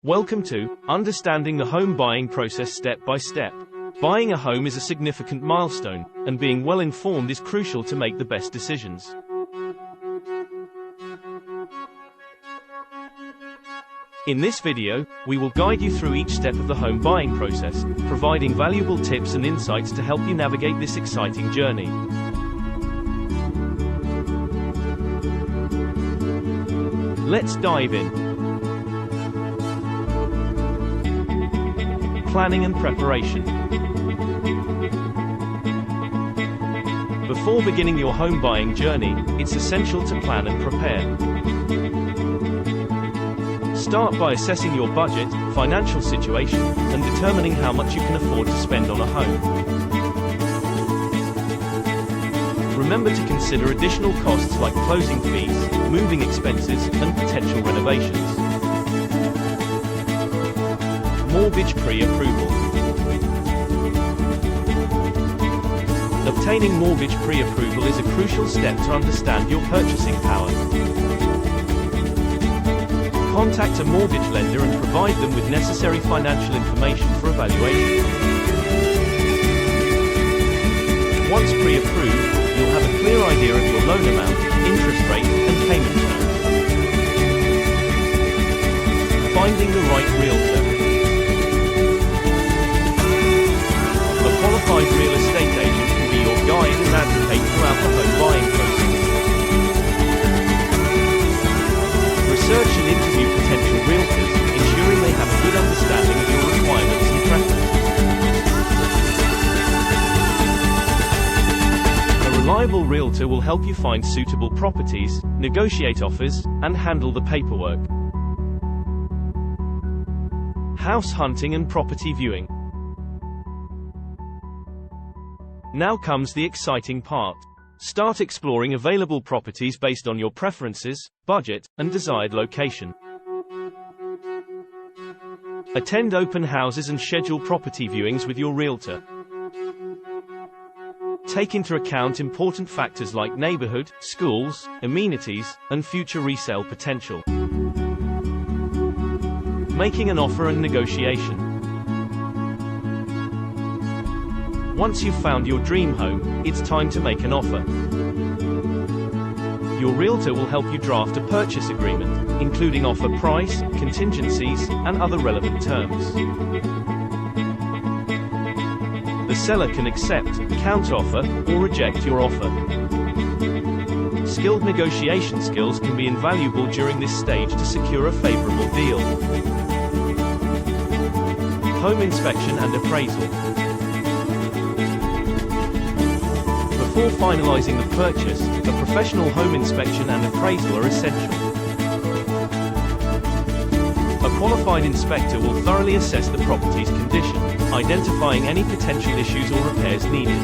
Welcome to Understanding the Home Buying Process Step by Step. Buying a home is a significant milestone, and being well informed is crucial to make the best decisions. In this video, we will guide you through each step of the home buying process, providing valuable tips and insights to help you navigate this exciting journey. Let's dive in. Planning and preparation. Before beginning your home buying journey, it's essential to plan and prepare. Start by assessing your budget, financial situation, and determining how much you can afford to spend on a home. Remember to consider additional costs like closing fees, moving expenses, and potential renovations. Mortgage pre-approval. Obtaining mortgage pre-approval is a crucial step to understand your purchasing power. Contact a mortgage lender and provide them with necessary financial information for evaluation. Once pre-approved, you'll have a clear idea of your loan amount, interest rate, and payment terms. Finding the right realtor. A qualified real estate agent can be your guide and advocate throughout the home buying process. Research and interview potential realtors, ensuring they have a good understanding of your requirements and preferences. A reliable realtor will help you find suitable properties, negotiate offers, and handle the paperwork. House hunting and property viewing. Now comes the exciting part. Start exploring available properties based on your preferences, budget, and desired location. Attend open houses and schedule property viewings with your realtor. Take into account important factors like neighborhood, schools, amenities, and future resale potential. Making an offer and negotiation. Once you've found your dream home, it's time to make an offer. Your realtor will help you draft a purchase agreement, including offer price, contingencies, and other relevant terms. The seller can accept, counteroffer, or reject your offer. Skilled negotiation skills can be invaluable during this stage to secure a favorable deal. Home inspection and appraisal. Before finalizing the purchase, a professional home inspection and appraisal are essential. A qualified inspector will thoroughly assess the property's condition, identifying any potential issues or repairs needed.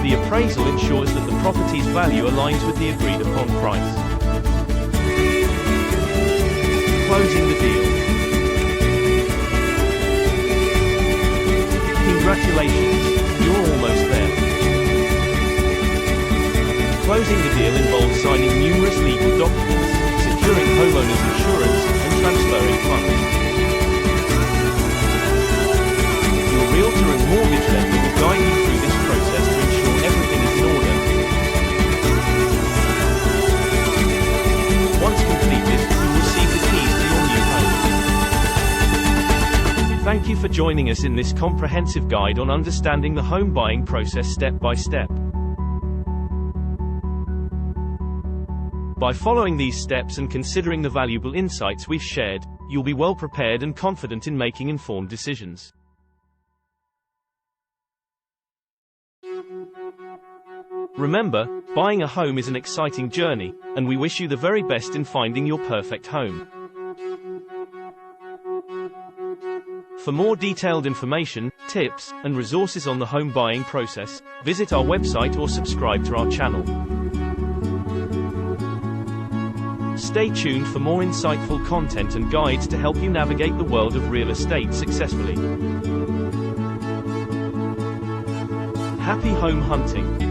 The appraisal ensures that the property's value aligns with the agreed-upon price. Closing the deal. Congratulations, you're almost there. Closing the deal involves signing numerous legal documents, securing homeowners insurance, and transferring funds. Your realtor and mortgage lender will guide you through this process to ensure everything is in order. Once completed, you'll receive the keys to your new home. Thank you for joining us in this comprehensive guide on understanding the home buying process step by step. By following these steps and considering the valuable insights we've shared, you'll be well prepared and confident in making informed decisions. Remember, buying a home is an exciting journey, and we wish you the very best in finding your perfect home. For more detailed information, tips, and resources on the home buying process, visit our website or subscribe to our channel. Stay tuned for more insightful content and guides to help you navigate the world of real estate successfully. Happy home hunting!